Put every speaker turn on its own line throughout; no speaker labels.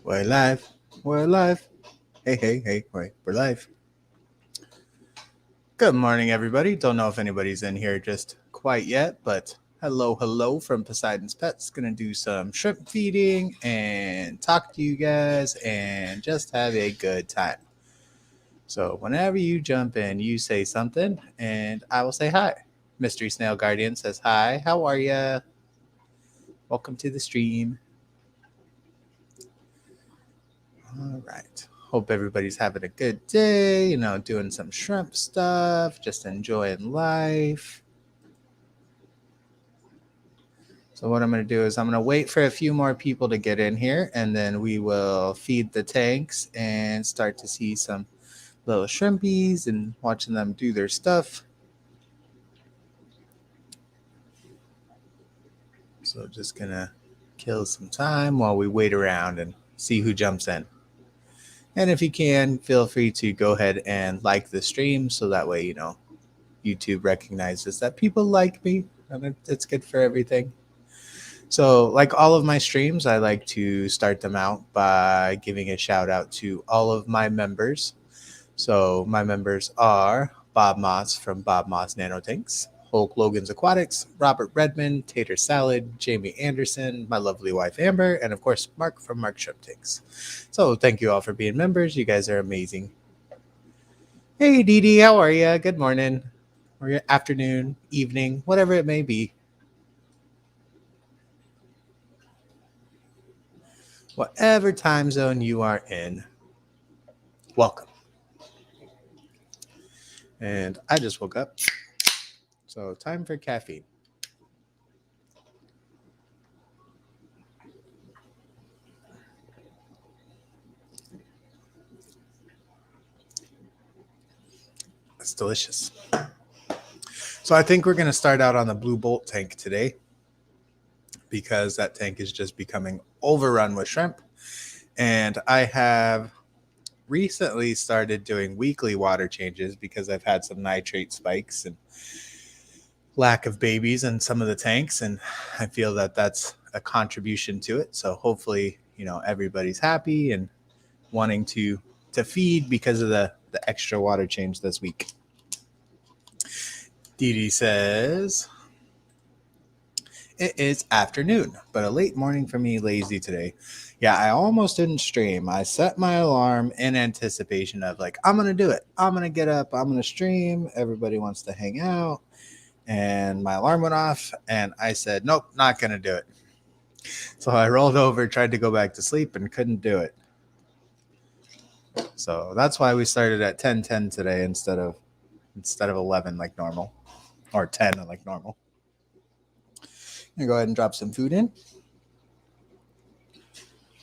We're live. We're live. Hey, hey, hey, wait, we're live. Good morning, everybody. Don't know if anybody's in here just quite yet, but hello from Poseidon's Pets. Gonna do some shrimp feeding and talk to you guys and just have a good time. So, whenever you jump in, you say something and I will say hi. Mystery Snail Guardian says hi. How are ya? Welcome to the stream. All right. Hope everybody's having a good day, doing some shrimp stuff, just enjoying life. So what I'm going to do is I'm going to wait for a few more people to get in here, and then we will feed the tanks and start to see some little shrimpies and watching them do their stuff. So just going to kill some time while we wait around and see who jumps in. And if you can, feel free to go ahead and like the stream so that way, YouTube recognizes that people like me, and it's good for everything. So, like all of my streams, I like to start them out by giving a shout out to all of my members. So, my members are Bob Moss from Bob Moss Nanotanks, Hulk Logan's Aquatics, Robert Redmond, Tater Salad, Jamie Anderson, my lovely wife Amber, and of course, Mark from Mark Shrimp Tanks. So, thank you all for being members. You guys are amazing. Hey, Dee Dee, how are you? Good morning, or afternoon, evening, whatever it may be. Whatever time zone you are in, welcome. And I just woke up, so time for caffeine. It's delicious. So I think we're going to start out on the Blue Bolt tank today because that tank is just becoming overrun with shrimp. And I have recently started doing weekly water changes because I've had some nitrate spikes and lack of babies in some of the tanks, and I feel that that's a contribution to it. So hopefully, everybody's happy and wanting to feed because of the extra water change this week. Dee Dee says, it is afternoon, but a late morning for me, lazy today. Yeah, I almost didn't stream. I set my alarm in anticipation of I'm going to do it. I'm going to get up. I'm going to stream. Everybody wants to hang out. And my alarm went off and I said, nope, not going to do it. So I rolled over, tried to go back to sleep and couldn't do it. So that's why we started at 10:10 today instead of 11 like normal, or 10 like normal. I'm going to go ahead and drop some food in.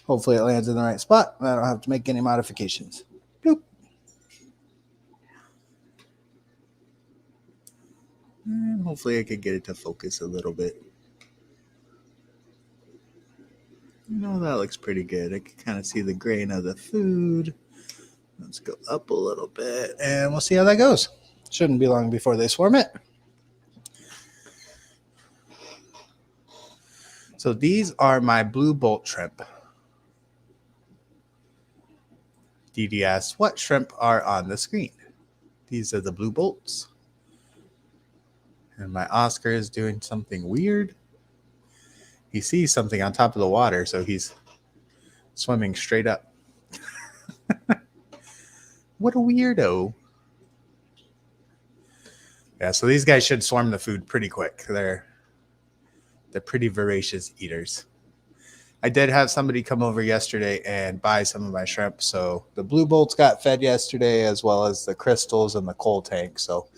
Hopefully it lands in the right spot and I don't have to make any modifications. Bloop. And hopefully I could get it to focus a little bit. That looks pretty good. I can kind of see the grain of the food. Let's go up a little bit and we'll see how that goes. Shouldn't be long before they swarm it. So these are my Blue Bolt shrimp. Dee Dee asks, what shrimp are on the screen? These are the Blue Bolts. And my Oscar is doing something weird. He sees something on top of the water, so he's swimming straight up. What a weirdo. Yeah, so these guys should swarm the food pretty quick. They're pretty voracious eaters. I did have somebody come over yesterday and buy some of my shrimp. So the Blue Bolts got fed yesterday, as well as the crystals and the coal tank. So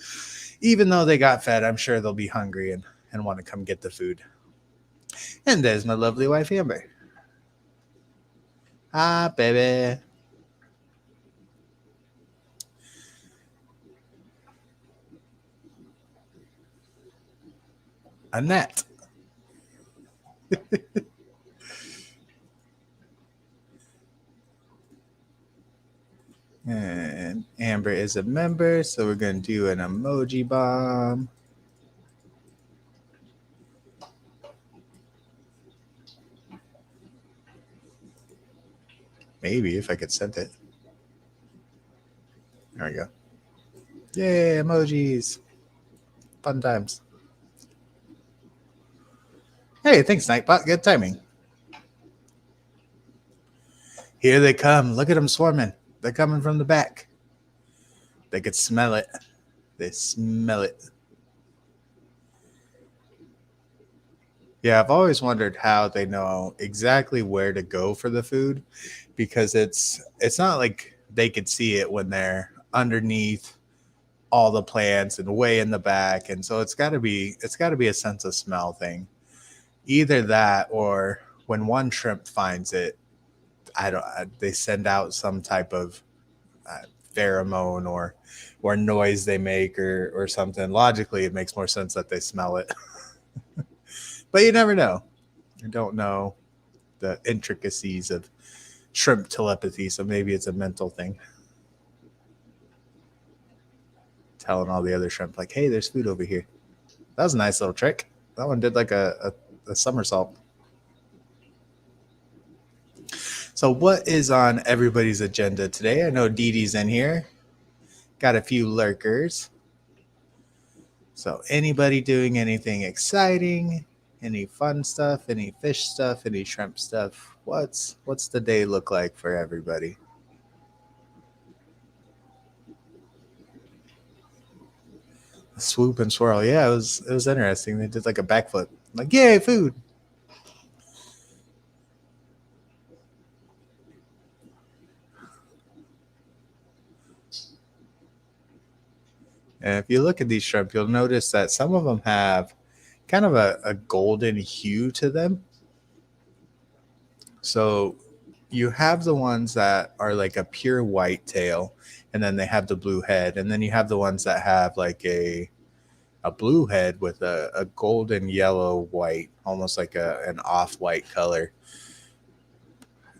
even though they got fed, I'm sure they'll be hungry and want to come get the food. And there's my lovely wife, Amber. Ah, baby. Annette. And Amber is a member, so we're going to do an emoji bomb. Maybe if I could send it. There we go. Yay, emojis. Fun times. Hey, thanks, Nightbot. Good timing. Here they come. Look at them swarming. They're coming from the back. They could smell it. They smell it. Yeah, I've always wondered how they know exactly where to go for the food, because it's not like they could see it when they're underneath all the plants and way in the back, and so it's got to be a sense of smell thing. Either that, or when one shrimp finds it, they send out some type of pheromone or noise they make or something. Logically, it makes more sense that they smell it. But you never know. You don't know the intricacies of shrimp telepathy, so maybe it's a mental thing. Telling all the other shrimp, like, hey, there's food over here. That was a nice little trick. That one did like a somersault. So what is on everybody's agenda today? I know Dee Dee's in here. Got a few lurkers. So anybody doing anything exciting? Any fun stuff? Any fish stuff? Any shrimp stuff? What's the day look like for everybody? Swoop and swirl. Yeah, it was interesting. They did like a backflip. Like, yay, food. And if you look at these shrimp, you'll notice that some of them have kind of a golden hue to them. So you have the ones that are like a pure white tail, and then they have the blue head, and then you have the ones that have like a blue head with a golden yellow white, almost like an off-white color.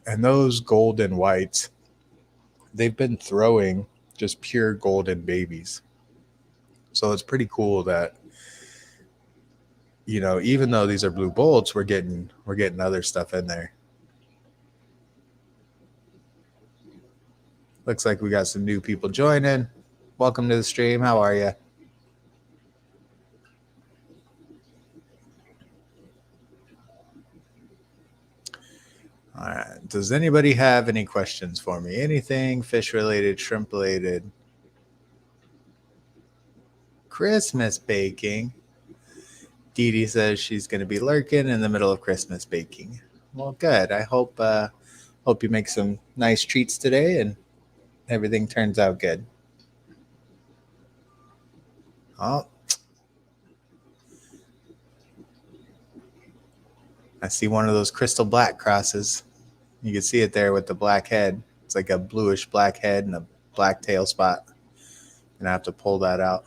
And those golden whites, they've been throwing just pure golden babies. So it's pretty cool that, even though these are blue bolts, we're getting other stuff in there. Looks like we got some new people joining. Welcome to the stream. How are you? All right. Does anybody have any questions for me? Anything fish related, shrimp related? Christmas baking. Dee Dee says she's going to be lurking in the middle of Christmas baking. Well, good. I hope you make some nice treats today and everything turns out good. Oh, I see one of those crystal black crosses. You can see it there with the black head. It's like a bluish black head and a black tail spot. And I have to pull that out.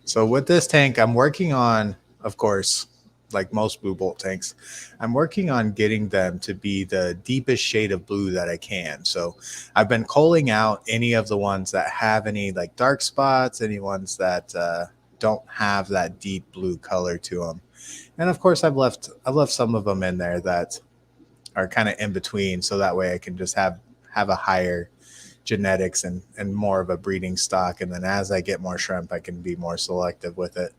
So with this tank, I'm working on, of course, like most blue bolt tanks, I'm working on getting them to be the deepest shade of blue that I can. So I've been culling out any of the ones that have any like dark spots, any ones that don't have that deep blue color to them. And of course, I've left some of them in there that are kind of in between, so that way I can just have a higher genetics and more of a breeding stock. And then as I get more shrimp, I can be more selective with it.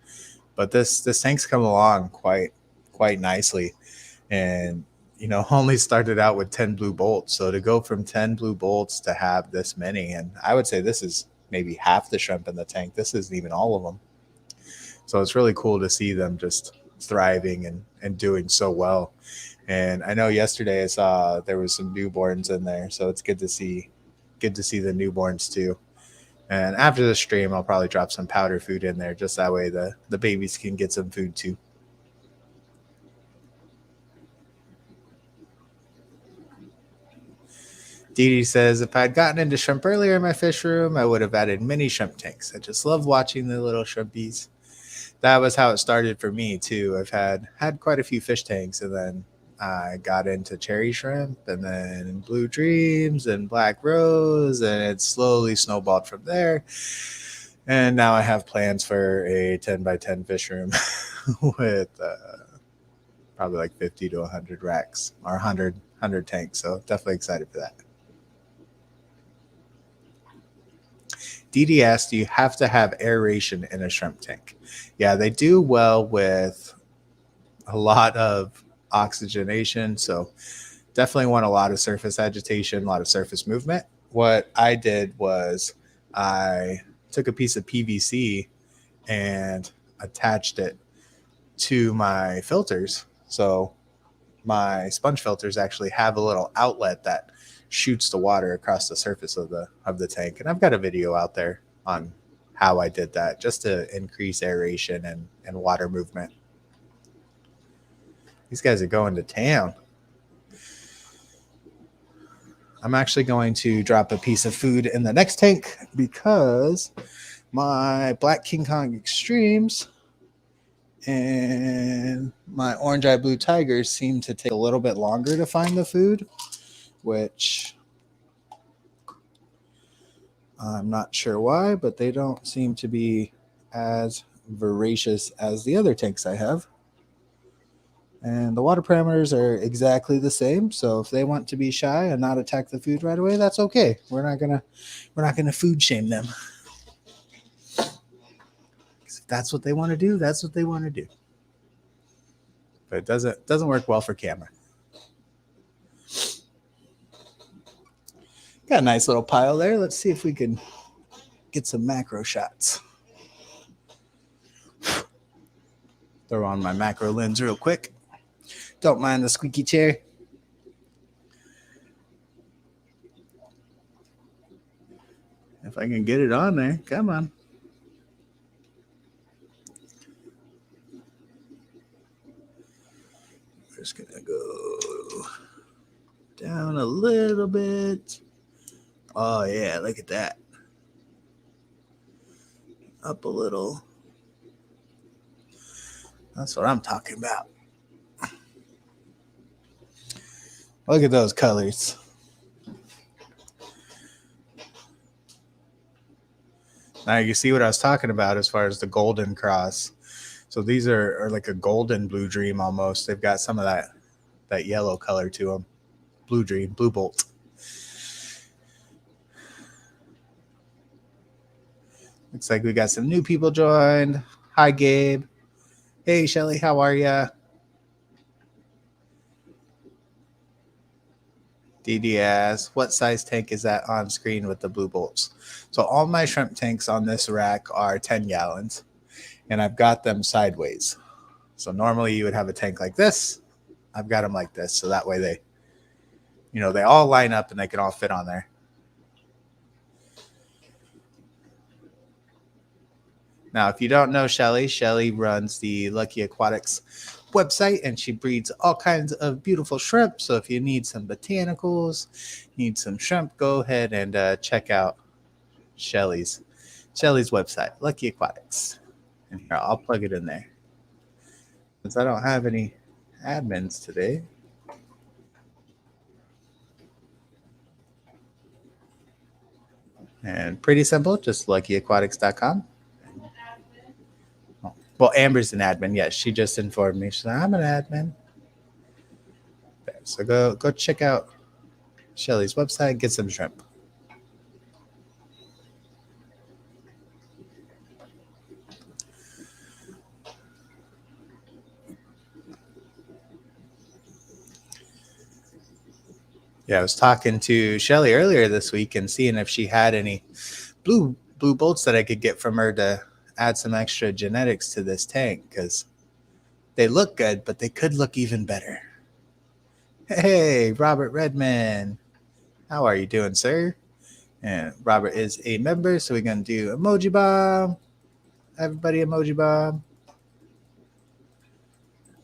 But this tank's come along quite nicely, and only started out with 10 blue bolts. So to go from 10 blue bolts to have this many, and I would say this is maybe half the shrimp in the tank. This isn't even all of them. So it's really cool to see them just thriving and doing so well. And I know yesterday I saw there was some newborns in there, so it's good to see the newborns too. And after the stream, I'll probably drop some powder food in there, just that way the babies can get some food too. Dee Dee says, if I'd gotten into shrimp earlier in my fish room, I would have added mini shrimp tanks. I just love watching the little shrimpies. That was how it started for me too. I've had quite a few fish tanks, and then I got into cherry shrimp, and then blue dreams and black rose, and it slowly snowballed from there. And now I have plans for a 10 by 10 fish room with probably like 50 to 100 racks or 100 tanks. So definitely excited for that. DD asked, do you have to have aeration in a shrimp tank? Yeah, they do well with a lot of oxygenation. So definitely want a lot of surface agitation, a lot of surface movement. What I did was I took a piece of PVC and attached it to my filters. So my sponge filters actually have a little outlet that shoots the water across the surface of the tank. And I've got a video out there on how I did that just to increase aeration and water movement. These guys are going to town. I'm actually going to drop a piece of food in the next tank because my Black King Kong Extremes and my Orange Eye Blue Tigers seem to take a little bit longer to find the food, which I'm not sure why, but they don't seem to be as voracious as the other tanks I have. And the water parameters are exactly the same. So if they want to be shy and not attack the food right away, that's okay. We're not gonna food shame them. If that's what they want to do, that's what they want to do. But it doesn't work well for camera. Got a nice little pile there. Let's see if we can get some macro shots. Throw on my macro lens real quick. Don't mind the squeaky chair. If I can get it on there, come on. We're just gonna go down a little bit. Oh yeah, look at that. Up a little. That's what I'm talking about. Look at those colors. Now you see what I was talking about as far as the golden cross. So these are like a golden blue dream almost. They've got some of that yellow color to them. Blue dream, blue bolt. Looks like we got some new people joined. Hi, Gabe. Hey, Shelly, how are ya? DD asks, what size tank is that on screen with the blue bolts? So all my shrimp tanks on this rack are 10 gallons, and I've got them sideways. So normally you would have a tank like this. I've got them like this, so that way they all line up and they can all fit on there. Now, if you don't know Shelly runs the Lucky Aquatics website, and she breeds all kinds of beautiful shrimp. So if you need some botanicals, need some shrimp, go ahead and check out Shelly's website, Lucky Aquatics. And here, I'll plug it in there. Since I don't have any admins today. And pretty simple, just luckyaquatics.com. Well, Amber's an admin. Yes, she just informed me. She said, I'm an admin. So go check out Shelly's website, get some shrimp. Yeah, I was talking to Shelly earlier this week and seeing if she had any blue bolts that I could get from her to add some extra genetics to this tank, because they look good, but they could look even better. Hey, Robert Redman. How are you doing, sir? And Robert is a member, so we're going to do emoji bomb. Everybody emoji bomb.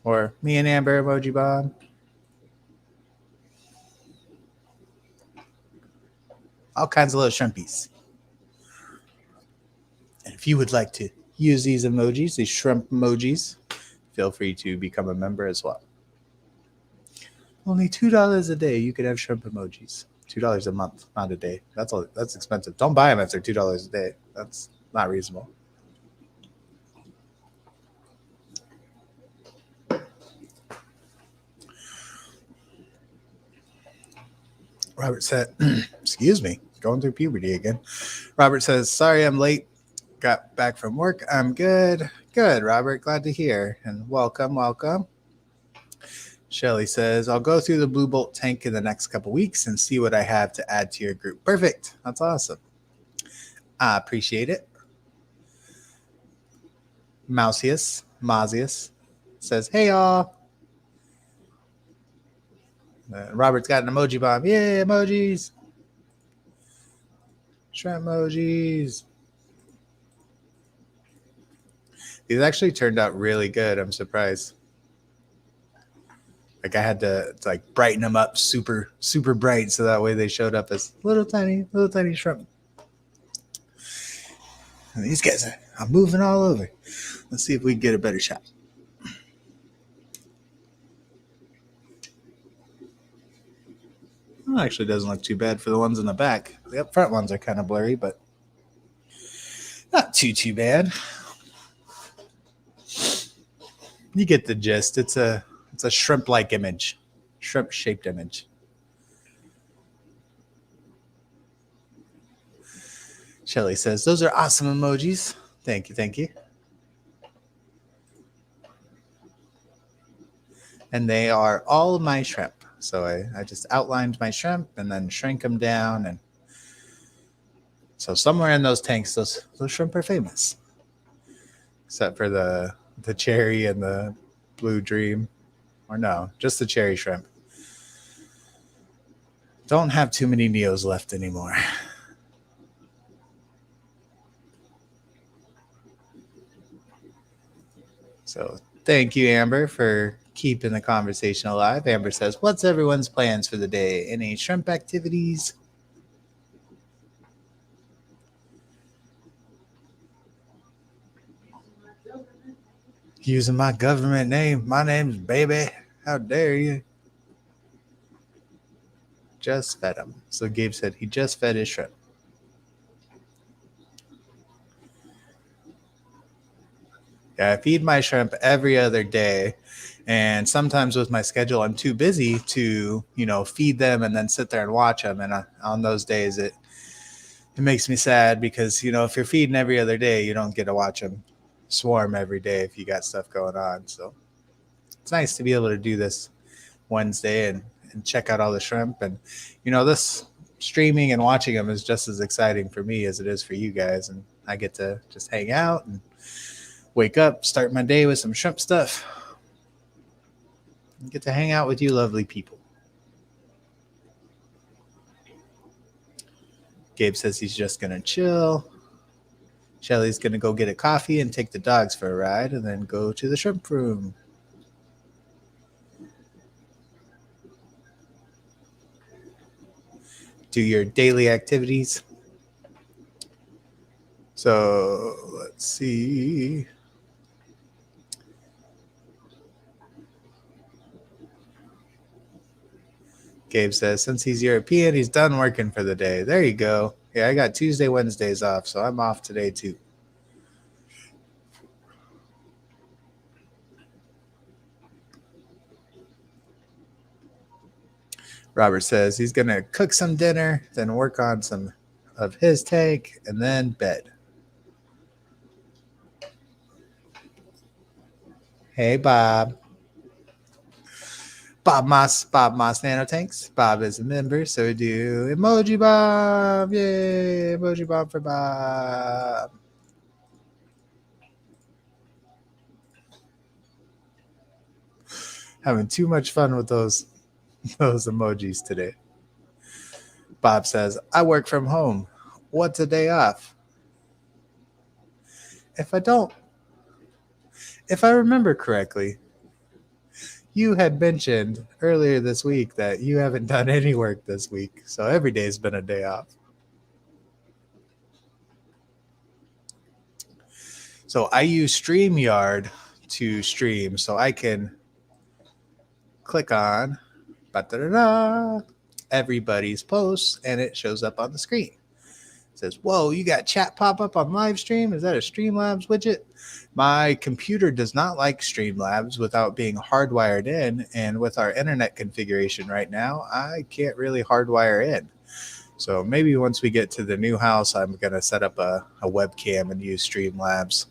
Or me and Amber emoji bomb. All kinds of little shrimpies. And if you would like to use these emojis, these shrimp emojis, feel free to become a member as well. Only $2 a day, you could have shrimp emojis. $2 a month, not a day. That's expensive. Don't buy them if they're $2 a day. That's not reasonable. Robert said, excuse me, going through puberty again. Robert says, sorry I'm late. Got back from work. I'm good. Good, Robert. Glad to hear. And welcome, welcome. Shelly says, I'll go through the Blue Bolt tank in the next couple weeks and see what I have to add to your group. Perfect. That's awesome. I appreciate it. Mausius says, hey, y'all. Robert's got an emoji bomb. Yay, emojis. Shrimp emojis. These actually turned out really good. I'm surprised. Like I had to like brighten them up super, super bright so that way they showed up as little tiny shrimp. And these guys are moving all over. Let's see if we can get a better shot. Well, actually doesn't look too bad for the ones in the back. The up front ones are kind of blurry, but not too bad. You get the gist. It's a shrimp-like image, shrimp-shaped image. Shelly says, those are awesome emojis. Thank you. And they are all my shrimp. So I just outlined my shrimp and then shrank them down. And so somewhere in those tanks, those shrimp are famous. Except for the cherry and the blue dream. Or no, just the cherry shrimp. Don't have too many Neos left anymore. So thank you, Amber, for keeping the conversation alive. Amber says, what's everyone's plans for the day? Any shrimp activities? Using my government name. My name's Baby. How dare you? Just fed him. So Gabe said he just fed his shrimp. Yeah, I feed my shrimp every other day. And sometimes with my schedule, I'm too busy to, feed them and then sit there and watch them. And on those days, it makes me sad because, if you're feeding every other day, you don't get to watch them swarm every day if you got stuff going on. So it's nice to be able to do this Wednesday and check out all the shrimp. And, this streaming and watching them is just as exciting for me as it is for you guys. And I get to just hang out and wake up, start my day with some shrimp stuff. And get to hang out with you lovely people. Gabe says he's just going to chill. Shelly's going to go get a coffee and take the dogs for a ride and then go to the shrimp room. Do your daily activities. So let's see. Gabe says, since he's European, he's done working for the day. There you go. Yeah, I got Tuesday, Wednesdays off, so I'm off today too. Robert says he's going to cook some dinner, then work on some of his take, and then bed. Hey, Bob. Bob Moss Nanotanks. Bob is a member, so we do emoji bomb. Yay, emoji bomb for Bob. Having too much fun with those emojis today. Bob says, I work from home. What's a day off? If I remember correctly, you had mentioned earlier this week that you haven't done any work this week. So every day's been a day off. So I use StreamYard to stream. So I can click on everybody's posts and it shows up on the screen. says, whoa, you got chat pop up on live stream? Is that a Streamlabs widget? My computer does not like Streamlabs without being hardwired in. And with our internet configuration right now, I can't really hardwire in. So maybe once we get to the new house, I'm going to set up a webcam and use Streamlabs.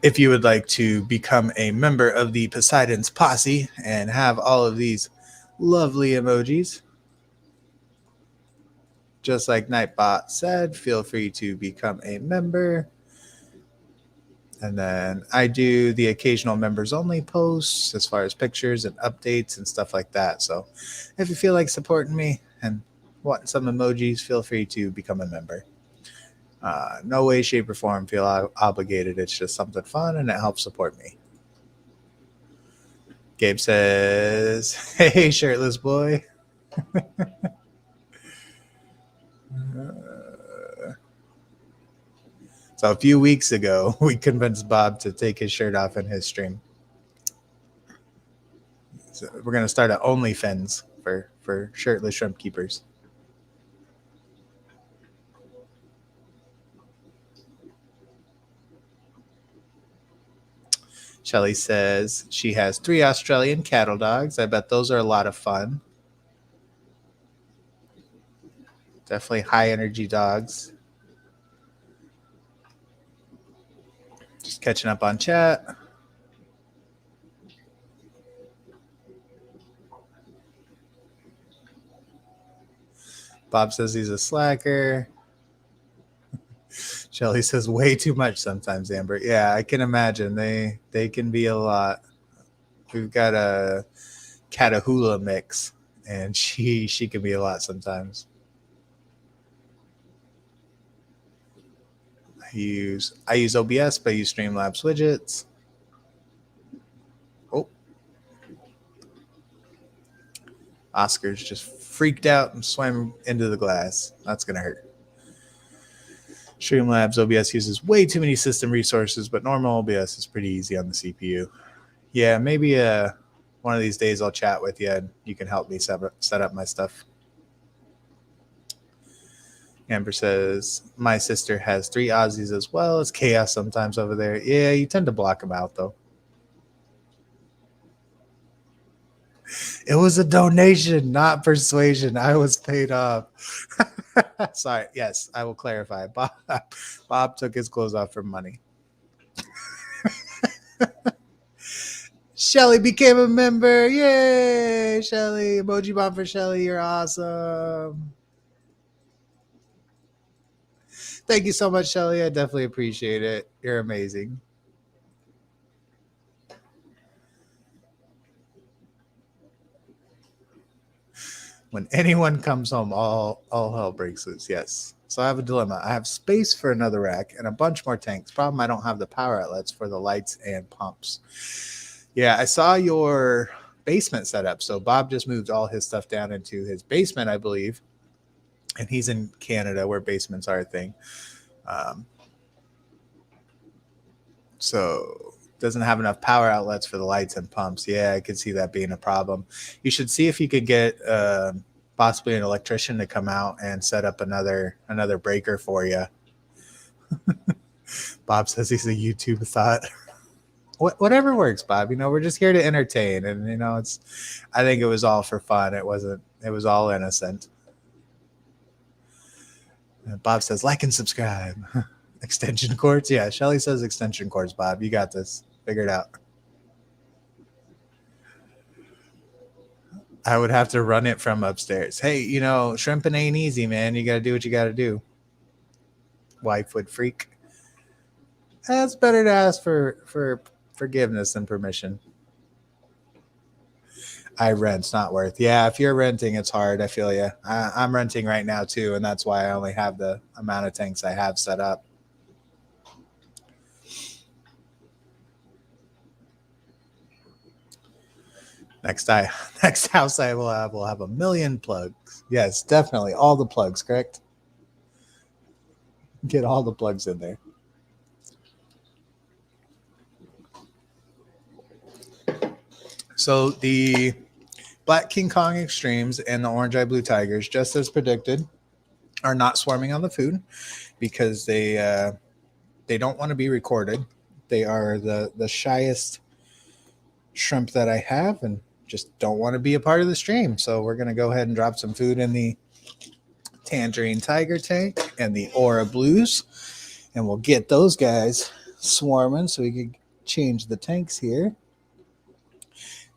If you would like to become a member of the Poseidon's Posse and have all of these lovely emojis, just like Nightbot said, feel free to become a member. And then I do the occasional members only posts as far as pictures and updates and stuff like that. So if you feel like supporting me and want some emojis, feel free to become a member. No way, shape, or form feel obligated. It's just something fun and it helps support me. Gabe says, hey, shirtless boy. So a few weeks ago, we convinced Bob to take his shirt off in his stream. So we're going to start an OnlyFans for shirtless shrimp keepers. Shelly says she has 3 Australian cattle dogs. I bet those are a lot of fun. Definitely high energy dogs. Just catching up on chat. Bob says he's a slacker. Shelly says way too much sometimes, Amber. Yeah, I can imagine. They can be a lot. We've got a Catahoula mix, and she can be a lot sometimes. I use OBS, but I use Streamlabs widgets. Oh. Oscar's just freaked out and swam into the glass. That's going to hurt. Streamlabs OBS uses way too many system resources, but normal OBS is pretty easy on the CPU. Yeah, maybe one of these days I'll chat with you and you can help me set up my stuff. Amber says, my sister has 3 Aussies as well. It's chaos sometimes over there. Yeah, you tend to block them out, though. It was a donation, not persuasion. I was paid off. Sorry. Yes, I will clarify. Bob took his clothes off for money. Shelly became a member. Yay, Shelly. Emoji bomb for Shelly. You're awesome. Thank you so much, Shelly. I definitely appreciate it. You're amazing. When anyone comes home, all hell breaks loose. Yes. So I have a dilemma. I have space for another rack and a bunch more tanks. Problem, I don't have the power outlets for the lights and pumps. Yeah, I saw your basement setup. So Bob just moved all his stuff down into his basement, I believe. And he's in Canada where basements are a thing. So doesn't have enough power outlets for the lights and pumps. Yeah, I could see that being a problem. You should see if you could get possibly an electrician to come out and set up another breaker for you. Bob says he's a YouTube thought. Whatever works, Bob. We're just here to entertain, and I think it was all for fun. It was all innocent. And Bob says like and subscribe. Extension cords. Yeah, Shelly says extension cords, Bob. You got this. Figure it out. I would have to run it from upstairs. Hey, shrimping ain't easy, man. You got to do what you got to do. Wife would freak. It's better to ask for forgiveness than permission. I rent, not worth. Yeah, if you're renting, it's hard. I feel you. I'm renting right now, too, and that's why I only have the amount of tanks I have set up. Next house I will have 1 million plugs. Yes, definitely. All the plugs, correct? Get all the plugs in there. So the Black King Kong Extremes and the Orange Eye Blue Tigers, just as predicted, are not swarming on the food because they don't want to be recorded. They are the shyest shrimp that I have and just don't want to be a part of the stream. So we're gonna go ahead and drop some food in the Tangerine Tiger tank and the Aura Blues, and we'll get those guys swarming so we can change the tanks here.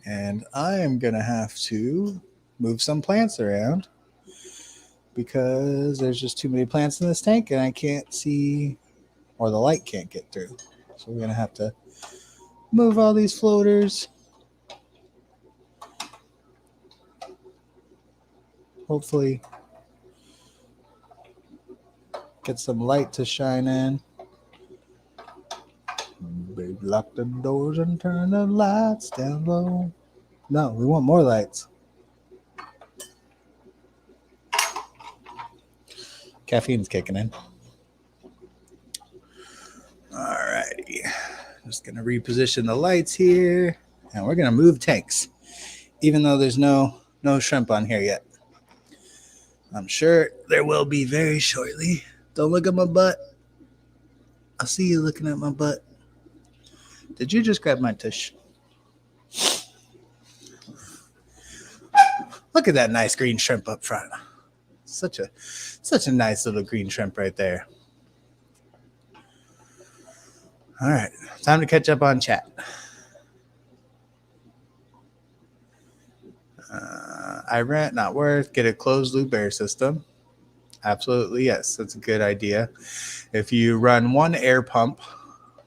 And I am gonna have to move some plants around because there's just too many plants in this tank and I can't see, or the light can't get through. So we're gonna have to move all these floaters. Hopefully get some light to shine in. Baby, lock the doors and turn the lights down low. No, we want more lights. Caffeine's kicking in. Alrighty. Just gonna reposition the lights here, and we're gonna move tanks, even though there's no shrimp on here yet. I'm sure there will be very shortly. Don't look at my butt. I see you looking at my butt. Did you just grab my tush? Look at that nice green shrimp up front. Such a nice little green shrimp right there. All right, time to catch up on chat. I rent, not worth. Get a closed loop air system. Absolutely, yes. That's a good idea. If you run one air pump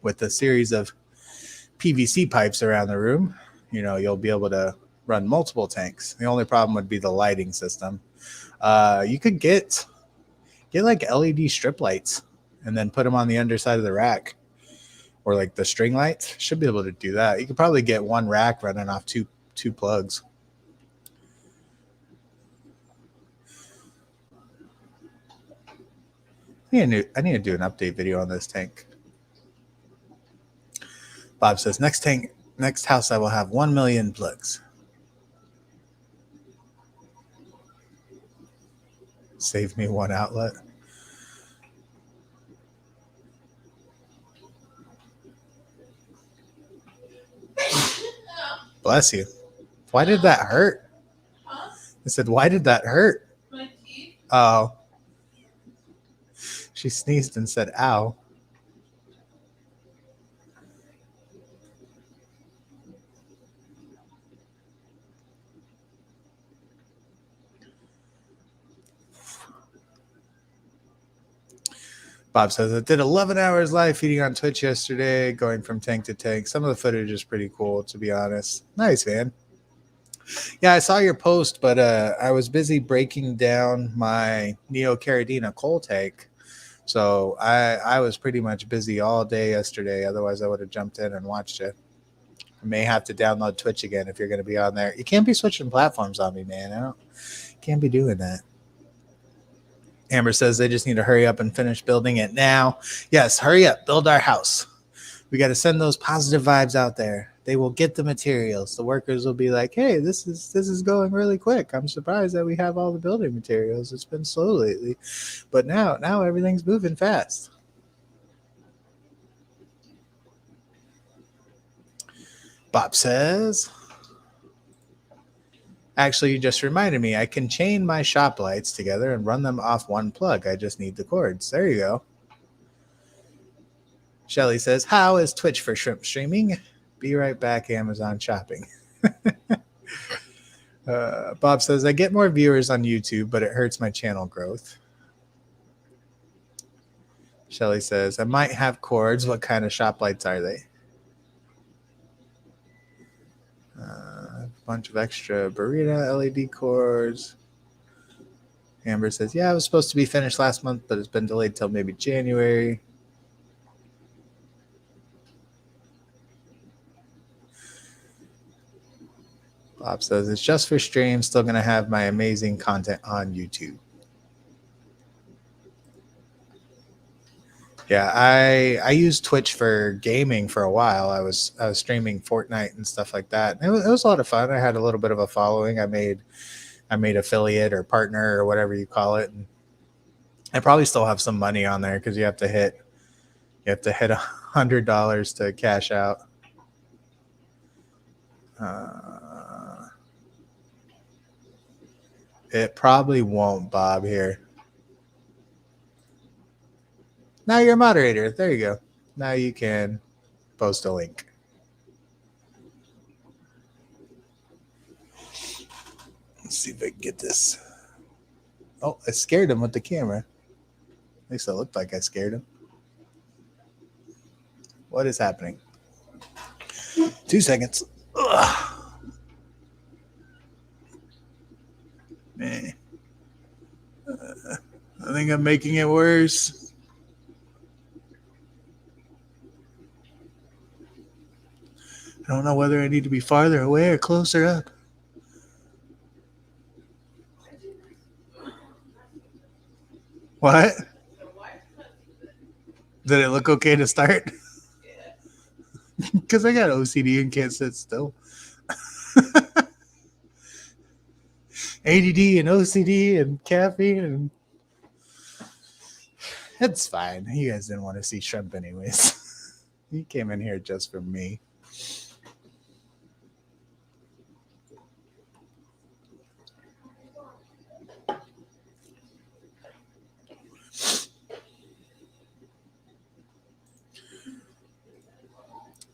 with a series of PVC pipes around the room, you'll be able to run multiple tanks. The only problem would be the lighting system. You could get like LED strip lights and then put them on the underside of the rack, or like the string lights. Should be able to do that. You could probably get one rack running off two plugs. I need to do an update video on this tank. Bob says, next house I will have 1 million plugs. Save me one outlet. Bless you. Why did that hurt? Huh? I said, why did that hurt? My teeth. Oh. She sneezed and said, ow. Bob says, I did 11 hours live feeding on Twitch yesterday, going from tank to tank. Some of the footage is pretty cool, to be honest. Nice, man. Yeah, I saw your post, but I was busy breaking down my Neocaridina coal tank. So I was pretty much busy all day yesterday. Otherwise, I would have jumped in and watched it. I may have to download Twitch again if you're going to be on there. You can't be switching platforms on me, man. Can't be doing that. Amber says they just need to hurry up and finish building it now. Yes, hurry up. Build our house. We got to send those positive vibes out there. They will get the materials. The workers will be like, hey, this is going really quick. I'm surprised that we have all the building materials. It's been slow lately. But now everything's moving fast. Bob says, actually, you just reminded me, I can chain my shop lights together and run them off one plug. I just need the cords. There you go. Shelly says, how is Twitch for shrimp streaming? Be right back, Amazon shopping. Bob says, I get more viewers on YouTube, but it hurts my channel growth. Shelly says, I might have cords. What kind of shop lights are they? A bunch of extra Burrito LED cords. Amber says, yeah, it was supposed to be finished last month, but it's been delayed till maybe January. Bob says, it's just for stream. Still going to have my amazing content on YouTube. Yeah, I used Twitch for gaming for a while. I was streaming Fortnite and stuff like that. It was a lot of fun. I had a little bit of a following. I made affiliate or partner or whatever you call it. And I probably still have some money on there because you have to hit $100 to cash out. It probably won't, Bob. Here. Now you're a moderator. There you go. Now you can post a link. Let's see if I can get this. Oh, I scared him with the camera. At least it looked like I scared him. What is happening? 2 seconds. Ugh. Man. I think I'm making it worse. I don't know whether I need to be farther away or closer up. What? Did it look okay to start? Because I got OCD and can't sit still. ADD and OCD and caffeine and it's fine. You guys didn't want to see shrimp anyways. You came in here just for me.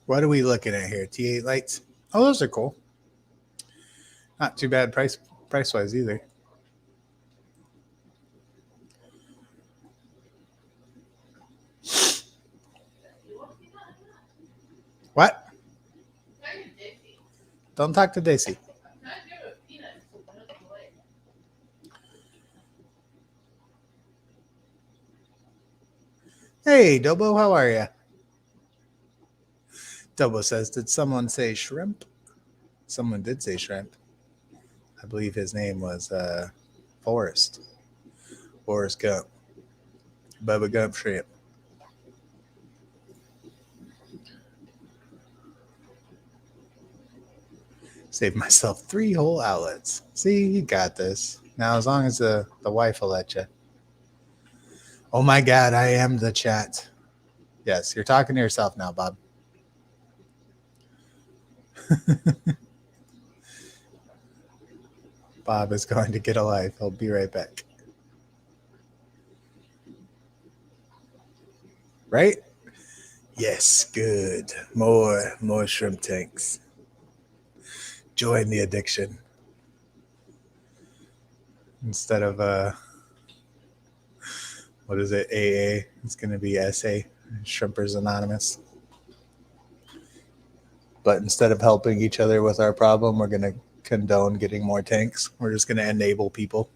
What are we looking at here? T8 lights. Oh, those are cool. Not too bad price wise either. What? Don't talk to Daisy. Hey, Dobo, how are you? Dobo says, did someone say shrimp? Someone did say shrimp. I believe his name was Forrest Gump. Bubba Gump shrimp. Saved myself 3 whole outlets. See, you got this. Now, as long as the wife will let you. Oh my God, I am the chat. Yes, you're talking to yourself now, Bob. Bob is going to get a life. He'll be right back. Right? Yes, good. More shrimp tanks. Join the addiction. Instead of what is it? AA. It's going to be SA. Shrimpers Anonymous. But instead of helping each other with our problem, we're going to condone getting more tanks. We're just going to enable people.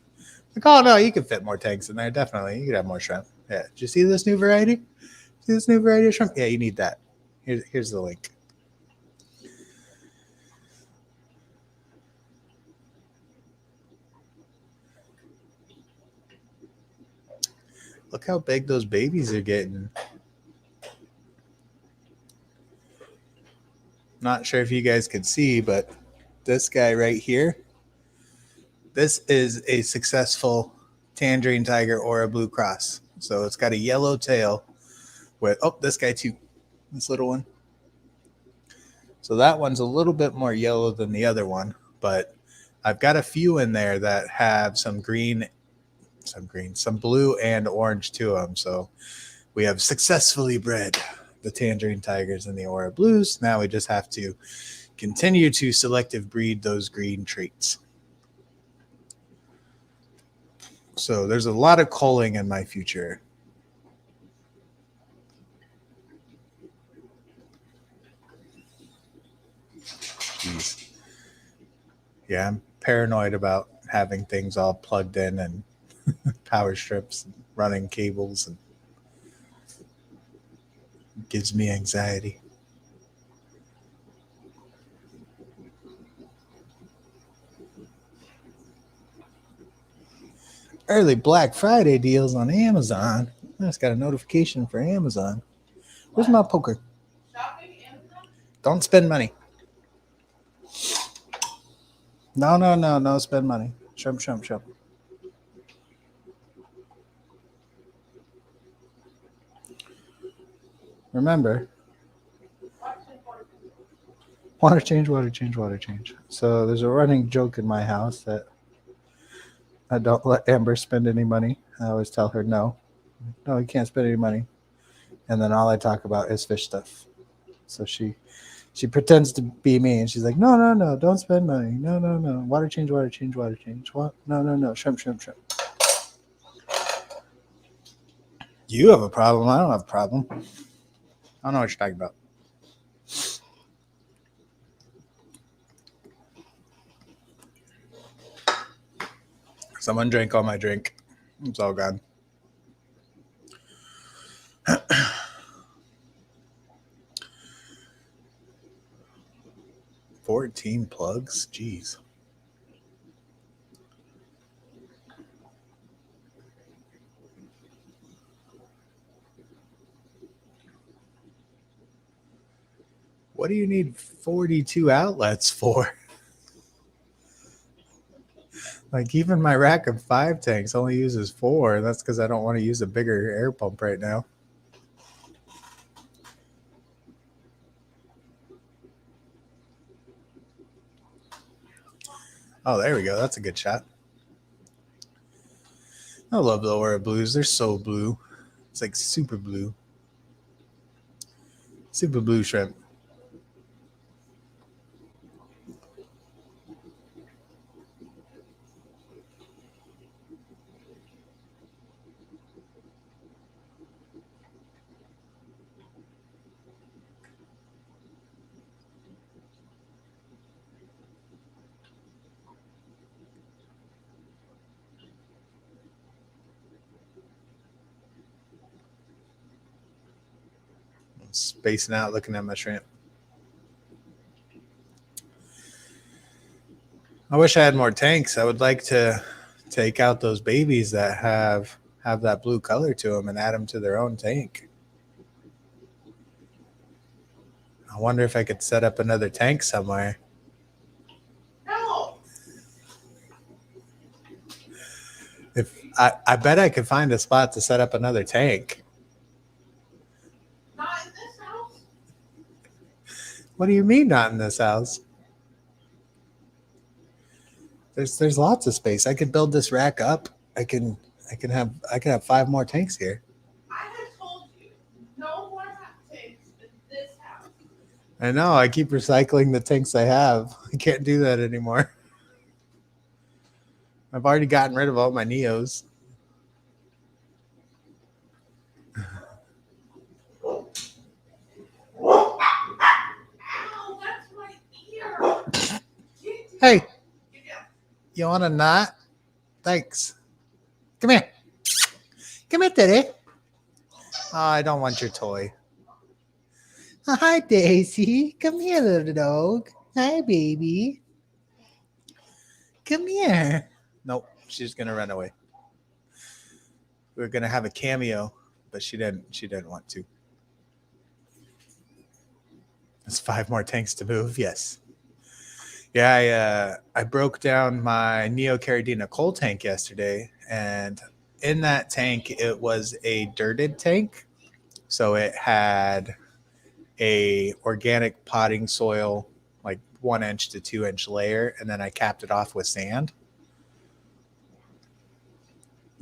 Like, oh no, you can fit more tanks in there. Definitely, you could have more shrimp. Yeah. Did you see this new variety? See this new variety of shrimp? Yeah, you need that. Here's the link. Look how big those babies are getting. Not sure if you guys can see, but this guy right here, this is a successful tangerine tiger or a blue cross. So it's got a yellow tail with, oh, this guy too, this little one. So that one's a little bit more yellow than the other one, but I've got a few in there that have some blue and orange to them. So we have successfully bred the tangerine tigers and the aura blues. Now we just have to continue to selective breed those green traits. So there's a lot of culling in my future. Jeez. Yeah, I'm paranoid about having things all plugged in and power strips and running cables, and it gives me anxiety. Early Black Friday deals on Amazon. I just got a notification for Amazon. Where's my poker? Don't spend money. No, spend money. Shrimp. remember, water change, water change, water change. So there's a running joke in my house that I don't let Amber spend any money. I always tell her no, you can't spend any money. And then all I talk about is fish stuff. So she pretends to be me, and she's like, no, no, no, don't spend money. No, no, no. Water change, water change, water change. What? No, no, no. Shrimp, shrimp, shrimp. You have a problem. I don't have a problem. I don't know what you're talking about. Someone drank all my drink. It's all gone. 14 plugs? Jeez. What do you need 42 outlets for? Like, even my rack of 5 tanks only uses 4. That's because I don't want to use a bigger air pump right now. Oh, there we go. That's a good shot. I love the Aura Blues. They're so blue. It's like super blue. Super blue shrimp. I'm spacing out looking at my shrimp. I wish I had more tanks. I would like to take out those babies that have that blue color to them and add them to their own tank. I wonder if I could set up another tank somewhere.
No.
If I bet I could find a spot to set up another tank.
Not in this house.
What do you mean not in this house? There's lots of space. I could build this rack up. I can have 5 more tanks here.
I have told you, no more tanks in this house.
I know. I keep recycling the tanks I have. I can't do that anymore. I've already gotten rid of all my Neos.
Ow, that's my ear.
Hey, you want a knot? Thanks. Come here. Come here, Teddy. Oh, I don't want your toy. Oh, hi, Daisy. Come here, little dog. Hi, baby. Come here. Nope, she's gonna run away. We were gonna have a cameo, but she didn't want to. There's 5 more tanks to move. Yes. Yeah, I broke down my Neo Caridina coal tank yesterday, and in that tank it was a dirted tank, so it had a organic potting soil, like 1 inch to 2 inch layer, and then I capped it off with sand.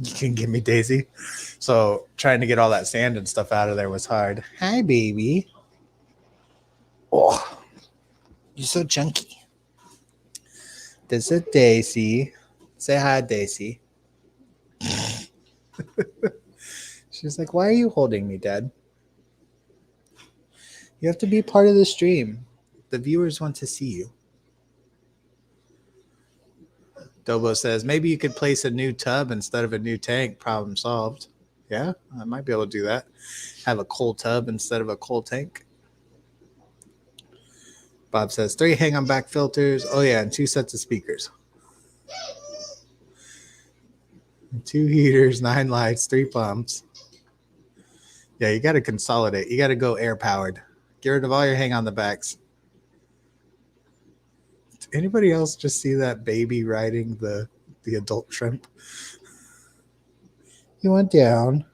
You can give me Daisy. So trying to get all that sand and stuff out of there was hard. Hi, baby. Oh, you're so chunky. This is Daisy. Say hi, Daisy. She's like, why are you holding me, Dad? You have to be part of the stream. The viewers want to see you. Dobo says, maybe you could place a new tub instead of a new tank. Problem solved. Yeah, I might be able to do that. Have a coal tub instead of a coal tank. Bob says, 3 hang-on back filters. Oh, yeah, and 2 sets of speakers. 2 heaters, 9 lights, 3 pumps. Yeah, you got to consolidate. You got to go air-powered. Get rid of all your hang-on the backs. Did anybody else just see that baby riding the adult shrimp? He went down.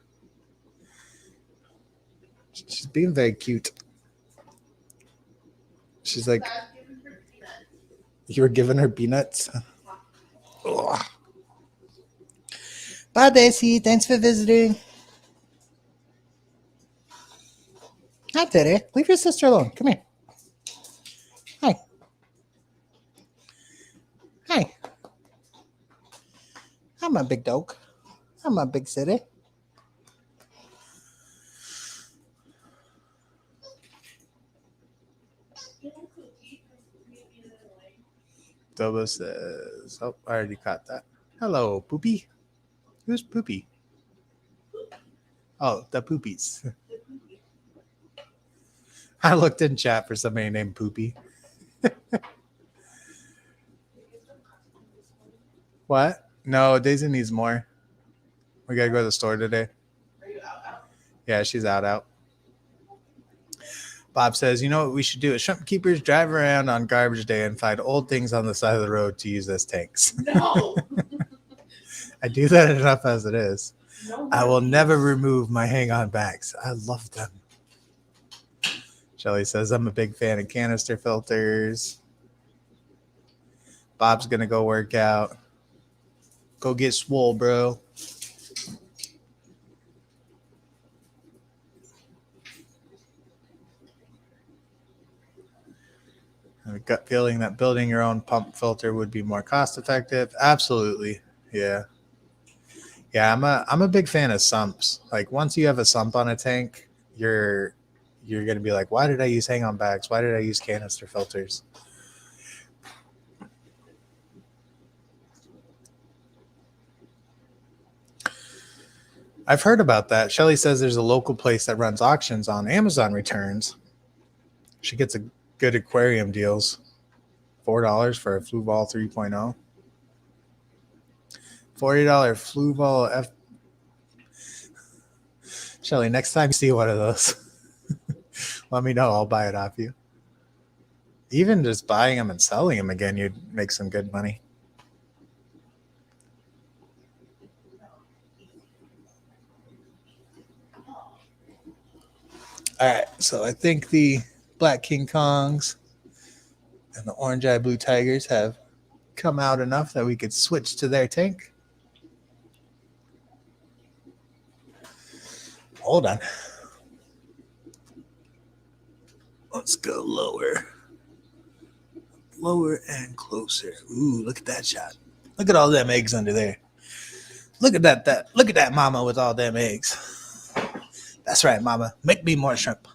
She's being very cute. She's like,
Dad's giving her peanuts.
you were giving her peanuts? Ugh. Bye, Bessie. Thanks for visiting. Hi, Teddy. Leave your sister alone. Come here. Hi. Hi. I'm a big dog. I'm a big city. Dobo says, oh, I already caught that. Hello, Poopy. Who's Poopy? Oh, the Poopies. I looked in chat for somebody named Poopy. What? No, Daisy needs more. We gotta go to the store today.
Are you out?
Yeah, she's out. Bob says, you know what we should do? As shrimp keepers drive around on garbage day and find old things on the side of the road to use as tanks.
No.
I do that enough as it is.
No.
I will never remove my hang-on bags. I love them. Shelly says, I'm a big fan of canister filters. Bob's going to go work out. Go get swole, bro. I have a gut feeling that building your own pump filter would be more cost effective. Absolutely. Yeah. Yeah, I'm a big fan of sumps. Like once you have a sump on a tank, you're going to be like, why did I use hang-on bags? Why did I use canister filters? I've heard about that. Shelly says there's a local place that runs auctions on Amazon returns. She gets a good aquarium deals. $4 for a Flu Ball 3.0. $40 Flu Ball F. Shelly, next time you see one of those, let me know. I'll buy it off you. Even just buying them and selling them again, you'd make some good money. All right, so I think the Black King Kongs and the Orange Eye Blue Tigers have come out enough that we could switch to their tank. Hold on. Let's go lower. Lower and closer. Ooh, look at that shot. Look at all them eggs under there. Look at that. Look at that mama with all them eggs. That's right, mama. Make me more shrimp.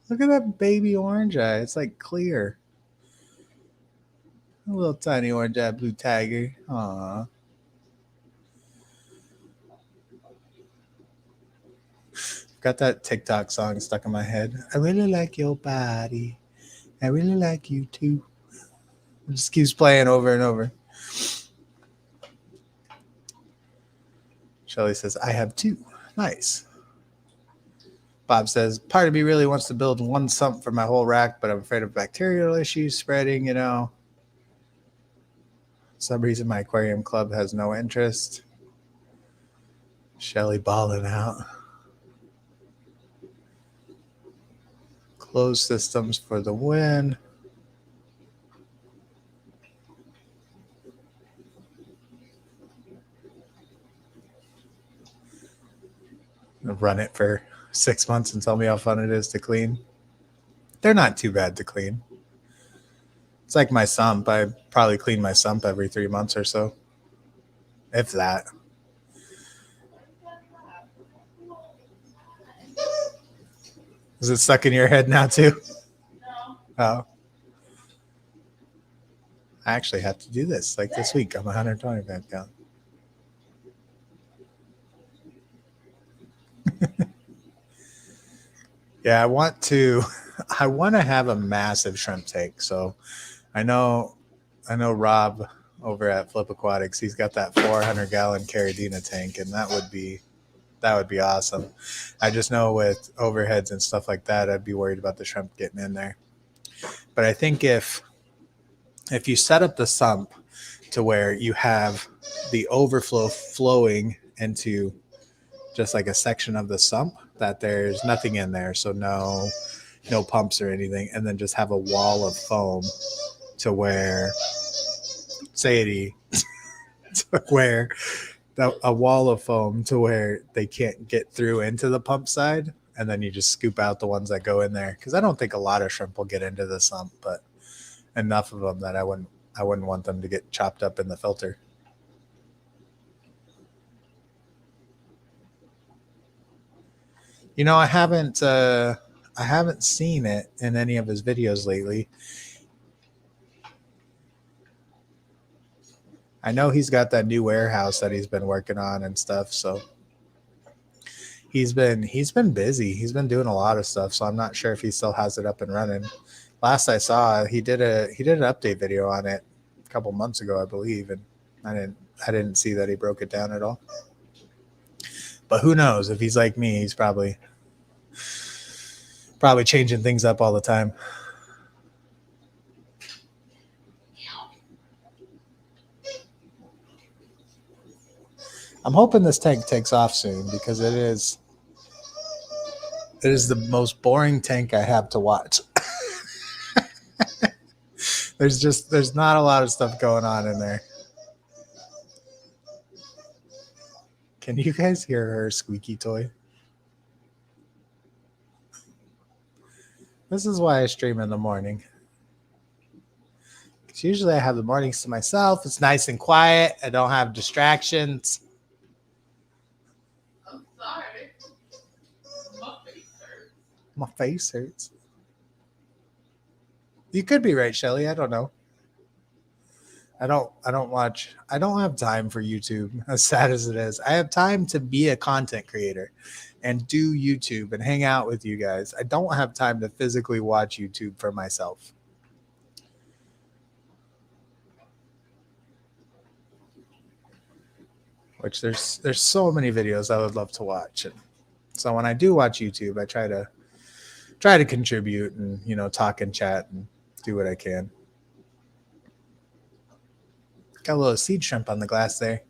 Look at that baby orange eye. It's like clear. A little tiny orange eye blue tiger. Aww. Got that TikTok song stuck in my head. I really like your body. I really like you too. It just keeps playing over and over. Shelly says, I have two. Nice. Bob says, part of me really wants to build one sump for my whole rack, but I'm afraid of bacterial issues spreading, you know. For some reason, my aquarium club has no interest. Shelly balling out. Closed systems for the win. Run it for 6 months and tell me how fun it is to clean. They're not too bad to clean. It's like my sump. I probably clean my sump every 3 months or so. If that. Is it stuck in your head now too?
No.
Oh. I actually have to do this like this week. I'm 125 pounds. Yeah, I want to have a massive shrimp tank. So I know Rob over at Flip Aquatics, he's got that 400-gallon Caradina tank, and that would be awesome. I just know with overheads and stuff like that, I'd be worried about the shrimp getting in there. But I think if you set up the sump to where you have the overflow flowing into just like a section of the sump that there's nothing in there, so no pumps or anything, and then just have a wall of foam to where Sadie to where a wall of foam to where they can't get through into the pump side, and then you just scoop out the ones that go in there, because I don't think a lot of shrimp will get into the sump, but enough of them that I wouldn't want them to get chopped up in the filter. I haven't seen it in any of his videos lately. I know he's got that new warehouse that he's been working on and stuff, so he's been busy. He's been doing a lot of stuff, so I'm not sure if he still has it up and running. Last I saw, he did an update video on it a couple months ago, I believe, and I didn't see that he broke it down at all. But who knows? If he's like me, he's probably changing things up all the time. I'm hoping this tank takes off soon, because it is the most boring tank I have to watch. There's not a lot of stuff going on in there. Can you guys hear her squeaky toy? This is why I stream in the morning. Because usually I have the mornings to myself. It's nice and quiet. I don't have distractions.
I'm sorry. My face hurts.
My face hurts. You could be right, Shelly. I don't know. I don't have time for YouTube, as sad as it is. I have time to be a content creator and do YouTube and hang out with you guys. I don't have time to physically watch YouTube for myself. Which there's so many videos I would love to watch. And so when I do watch YouTube, I try to contribute and, talk and chat and do what I can. Got a little seed shrimp on the glass there.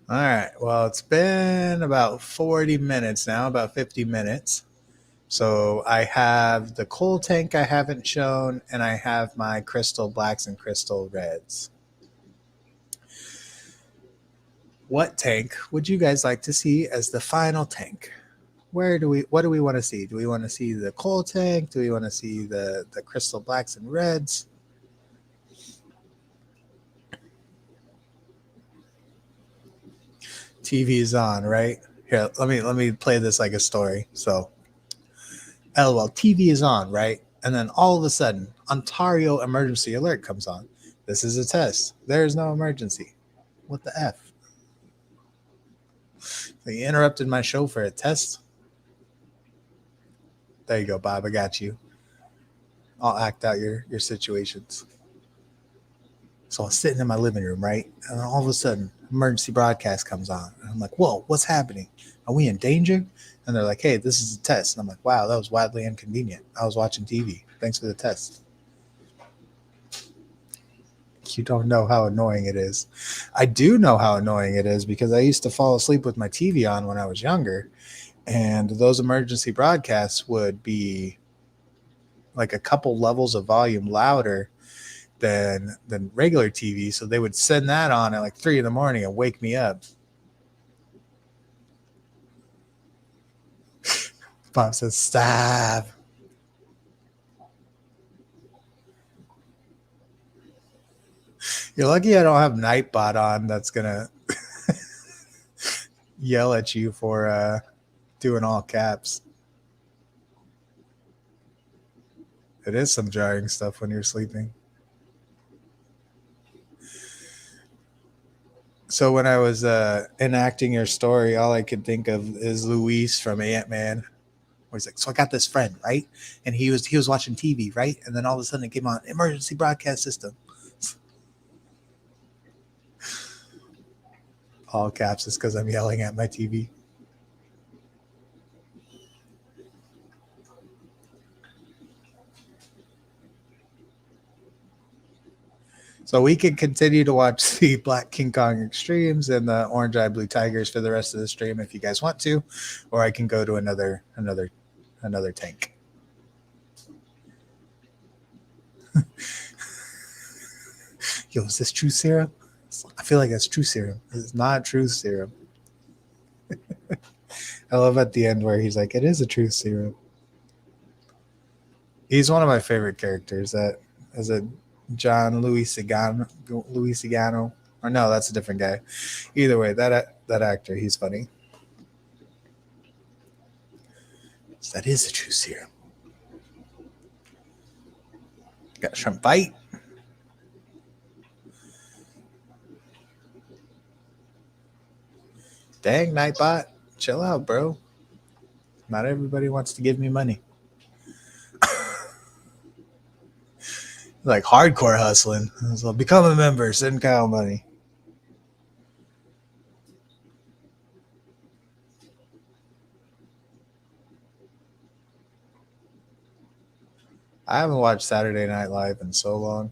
All right. Well, it's been about 40 minutes now, about 50 minutes. So I have the coal tank I haven't shown, and I have my crystal blacks and crystal reds. What tank would you guys like to see as the final tank? What do we want to see? Do we want to see the coal tank? Do we want to see the crystal blacks and reds? TV is on, right? Here, let me play this like a story. So, LOL, TV is on, right? And then all of a sudden, Ontario emergency alert comes on. This is a test. There is no emergency. What the F? So you interrupted my show for a test? There you go, Bob. I got you. I'll act out your situations. So I was sitting in my living room, right? And all of a sudden, emergency broadcast comes on. And I'm like, whoa, what's happening? Are we in danger? And they're like, hey, this is a test. And I'm like, wow, that was wildly inconvenient. I was watching TV. Thanks for the test. You don't know how annoying it is. I do know how annoying it is, because I used to fall asleep with my TV on when I was younger. And those emergency broadcasts would be like a couple levels of volume louder than regular TV. So they would send that on at like 3 a.m. and wake me up. Bob says, stop. You're lucky I don't have Nightbot on that's going to yell at you for doing all caps. It is some jarring stuff when you're sleeping. So when I was enacting your story, all I could think of is Luis from Ant-Man. Where he's like, so I got this friend, right? And he was watching TV, right? And then all of a sudden it came on, emergency broadcast system. All caps is because I'm yelling at my TV. So we could continue to watch the Black King Kong Extremes and the Orange Eye Blue Tigers for the rest of the stream if you guys want to, or I can go to another tank. Yo, is this true serum? I feel like that's true serum. It's not true serum. I love at the end where he's like, it is a true serum. He's one of my favorite characters. That as a John Louis Sigano. Or no, that's a different guy. Either way, that actor, he's funny. So that is a true serum. Got a shrimp bite. Dang, Nightbot. Chill out, bro. Not everybody wants to give me money. Like hardcore hustling. So become a member, send Kyle money. I haven't watched Saturday Night Live in so long.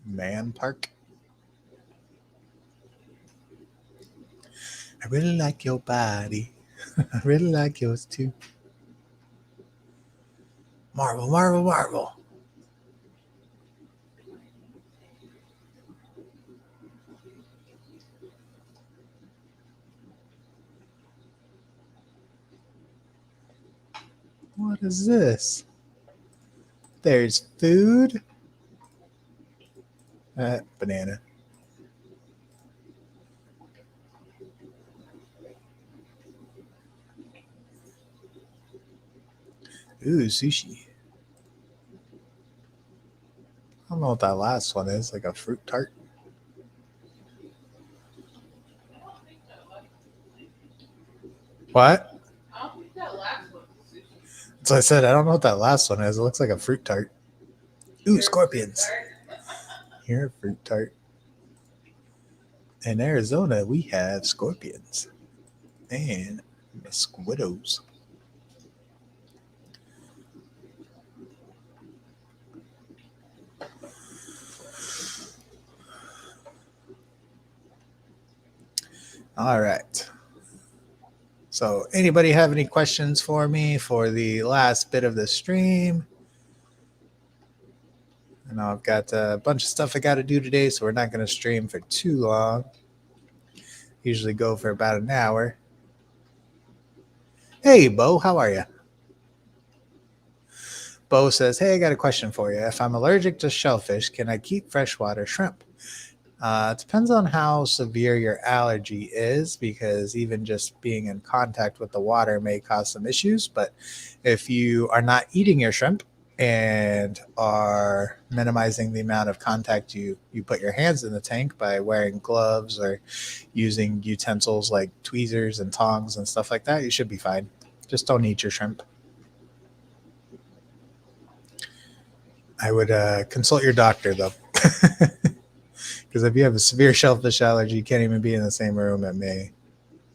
Man Park. I really like your body. I really like yours too. Marvel, Marvel, Marvel. What is this? There's food. Banana. Ooh, sushi. I don't know what that last one is. Like a fruit tart. What?
I don't think that last one was sushi.
So I said, I don't know what that last one is. It looks like a fruit tart. Ooh,
You're a
scorpions.
fruit tart.
Here, a fruit tart. In Arizona, we have scorpions and mosquitoes. All right. So anybody have any questions for me for the last bit of the stream? I know I've got a bunch of stuff I got to do today, so we're not going to stream for too long. Usually go for about an hour. Hey, Bo, how are you? Bo says, hey, I got a question for you. If I'm allergic to shellfish, can I keep freshwater shrimp? It depends on how severe your allergy is, because even just being in contact with the water may cause some issues. But if you are not eating your shrimp and are minimizing the amount of contact you put your hands in the tank by wearing gloves or using utensils like tweezers and tongs and stuff like that, you should be fine. Just don't eat your shrimp. I would consult your doctor, though. Because if you have a severe shellfish allergy, you can't even be in the same room. It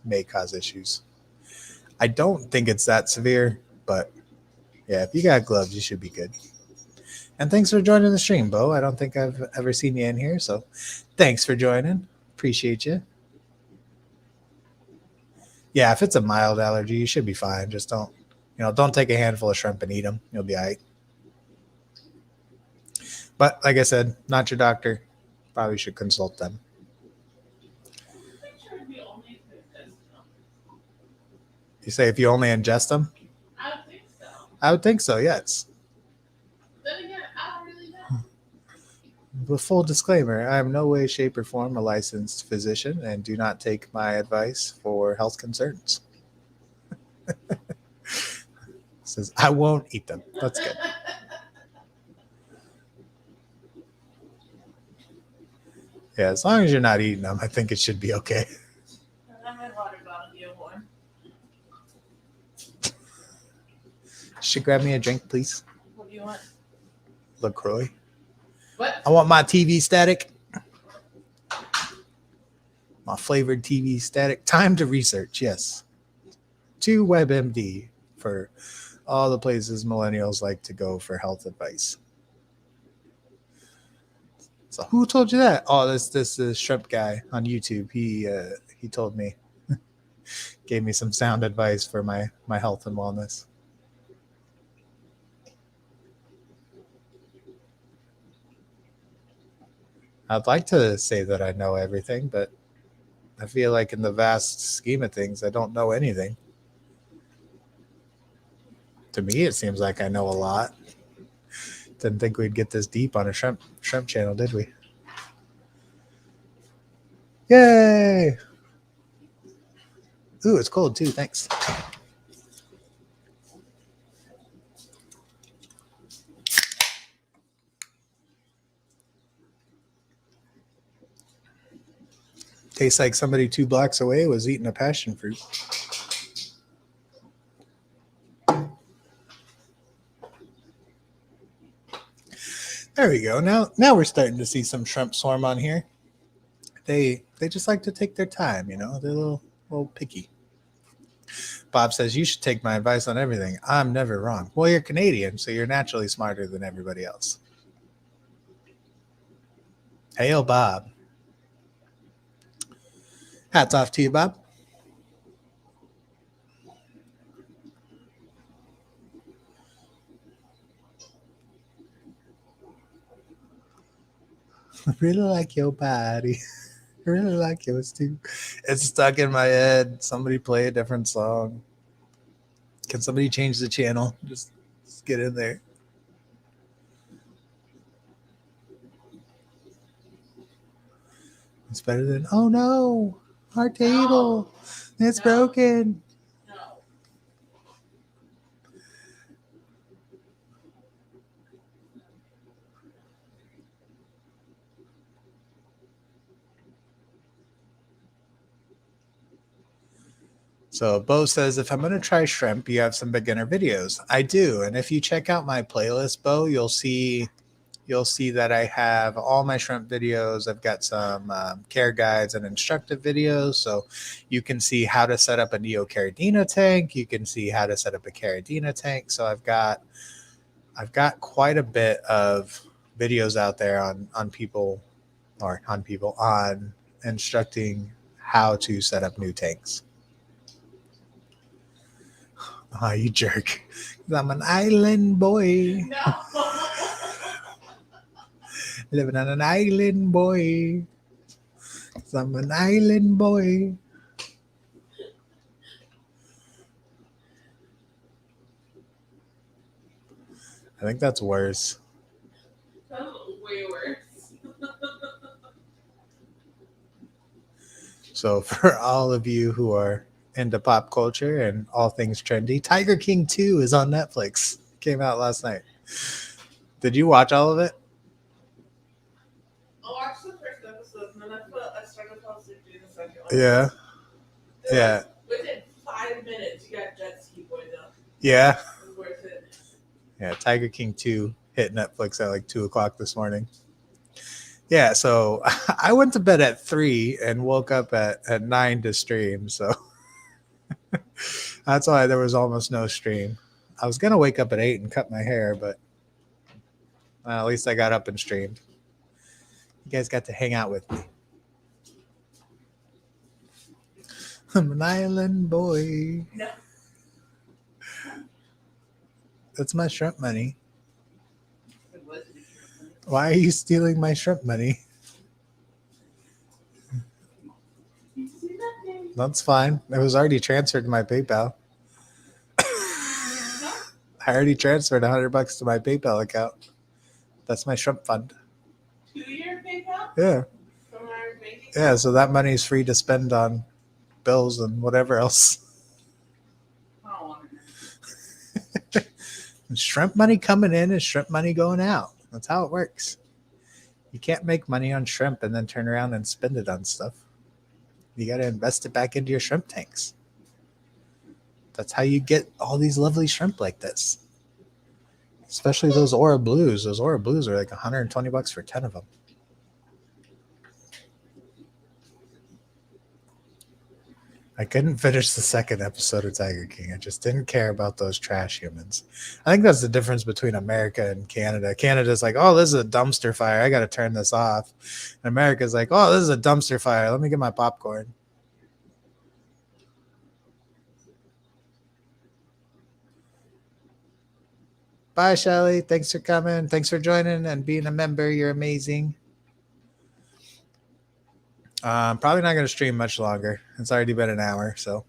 may cause issues. I don't think it's that severe, but yeah, if you got gloves, you should be good. And thanks for joining the stream, Bo. I don't think I've ever seen you in here, so thanks for joining. Appreciate you. Yeah, if it's a mild allergy, you should be fine. Just don't take a handful of shrimp and eat them. You'll be all right. But like I said, not your doctor. Probably should consult them. You say if you only ingest them?
I don't think so.
I would think so, yes.
Then again, I don't really know.
With full disclaimer, I am no way, shape, or form a licensed physician and do not take my advice for health concerns. Says, I won't eat them. That's good. Yeah, as long as you're not eating them, I think it should be okay.
I'm in water bottle, you one.
Should grab me a drink, please.
What do you want?
LaCroix.
What?
I want my TV static. My flavored TV static. Time to research, yes. To WebMD for all the places millennials like to go for health advice. So who told you that? Oh, this shrimp guy on YouTube. He told me, gave me some sound advice for my health and wellness. I'd like to say that I know everything, but I feel like in the vast scheme of things, I don't know anything. To me, it seems like I know a lot. Didn't think we'd get this deep on a shrimp channel, did we? Yay! Ooh, it's cold too. Thanks. Tastes like somebody 2 blocks away was eating a passion fruit. There we go. Now we're starting to see some shrimp swarm on here. They just like to take their time, you know. They're a little picky. Bob says you should take my advice on everything. I'm never wrong. Well, you're Canadian, so you're naturally smarter than everybody else. Hail, Bob. Hats off to you, Bob. I really like your body. I really like yours too. It's stuck in my head. Somebody play a different song. Can somebody change the channel? Just get in there. It's better than, oh no, our table. It's broken.
No.
So Bo says, if I'm going to try shrimp, you have some beginner videos. I do. And if you check out my playlist, Bo, you'll see that I have all my shrimp videos. I've got some care guides and instructive videos. So you can see how to set up a neocaridina tank. You can see how to set up a caridina tank. So I've got quite a bit of videos out there on instructing how to set up new tanks. Oh, you jerk. I'm an island boy.
No.
Living on an island boy. I'm an island boy. I think that's worse.
That's way worse.
So for all of you who are into pop culture and all things trendy, Tiger King 2 is on Netflix. Came out last night. Did you watch all of it?
I watched the first episode and then I started to fall asleep during the second one.
Yeah. Yeah.
Within 5 minutes, you got jet ski boy done.
Yeah.
It was worth it.
Yeah. Tiger King 2 hit Netflix at like 2:00 this morning. Yeah. So I went to bed at 3 and woke up at 9 to stream. So that's why there was almost no stream. I was going to wake up at 8 and cut my hair, but at least I got up and streamed. You guys got to hang out with me. I'm an island boy.
No.
That's my shrimp money.
It wasn't your money.
Why are you stealing my shrimp money?
You see that thing?
That's fine. It was already transferred to my PayPal. I already transferred $100 to my PayPal account. That's my shrimp fund.
To your PayPal?
Yeah.
From our bank account?
Yeah, so that money is free to spend on bills and whatever else.
I don't want to know.
Shrimp money coming in is shrimp money going out. That's how it works. You can't make money on shrimp and then turn around and spend it on stuff. You got to invest it back into your shrimp tanks. That's how you get all these lovely shrimp like this. Especially those Aura Blues. Those Aura Blues are like $120 for 10 of them. I couldn't finish the second episode of Tiger King. I just didn't care about those trash humans. I think that's the difference between America and Canada. Canada's like, oh, this is a dumpster fire. I got to turn this off. And America's like, oh, this is a dumpster fire. Let me get my popcorn. Bye, Shelly. Thanks for coming. Thanks for joining and being a member. You're amazing. Probably not going to stream much longer. It's already been an hour, so.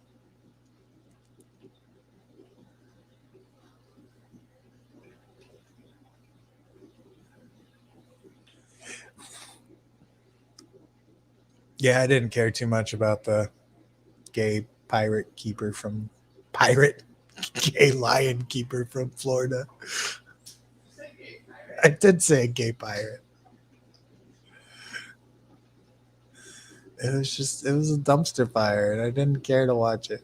Yeah, I didn't care too much about the gay pirate keeper from gay lion keeper from Florida. I did say gay pirate. It was a dumpster fire, and I didn't care to watch it.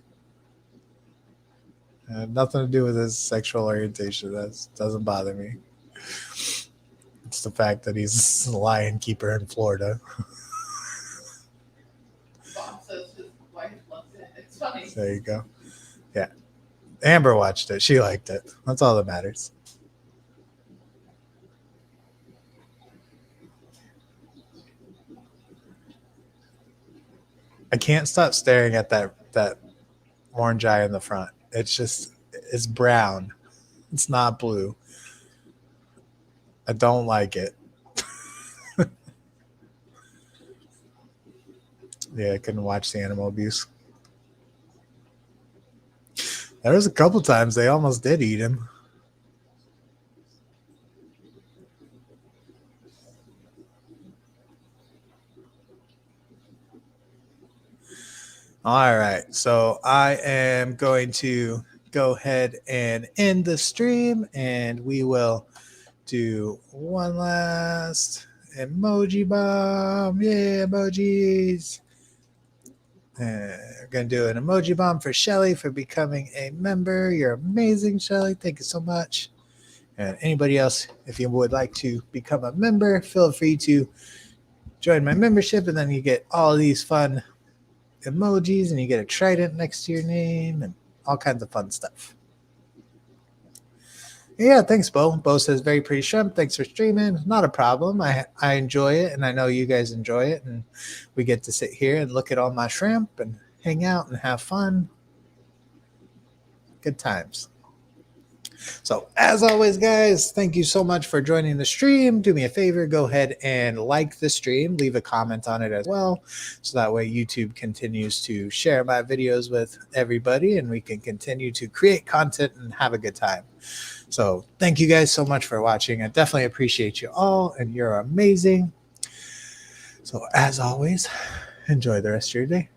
It had nothing to do with his sexual orientation. That doesn't bother me. It's the fact that he's a lion keeper in Florida.
Bob says his wife loves it. It's funny.
There you go. Yeah. Amber watched it. She liked it. That's all that matters. I can't stop staring at that orange eye in the front. It's brown. It's not blue. I don't like it. Yeah, I couldn't watch the animal abuse. There was a couple times they almost did eat him. All right, so I am going to go ahead and end the stream, and we will do one last emoji bomb. Yeah, emojis. We're going to do an emoji bomb for Shelly for becoming a member. You're amazing, Shelly. Thank you so much. And anybody else, if you would like to become a member, feel free to join my membership, and then you get all these fun emojis, and you get a trident next to your name and all kinds of fun stuff. Yeah, thanks, Bo. Bo says, very pretty shrimp. Thanks for streaming. Not a problem. I enjoy it, and I know you guys enjoy it, and we get to sit here and look at all my shrimp and hang out and have fun. Good times. So, as always, guys, thank you so much for joining the stream. Do me a favor, go ahead and like the stream. Leave a comment on it as well, so that way YouTube continues to share my videos with everybody, and we can continue to create content and have a good time. So, thank you guys so much for watching. I definitely appreciate you all, and you're amazing. So, as always, enjoy the rest of your day.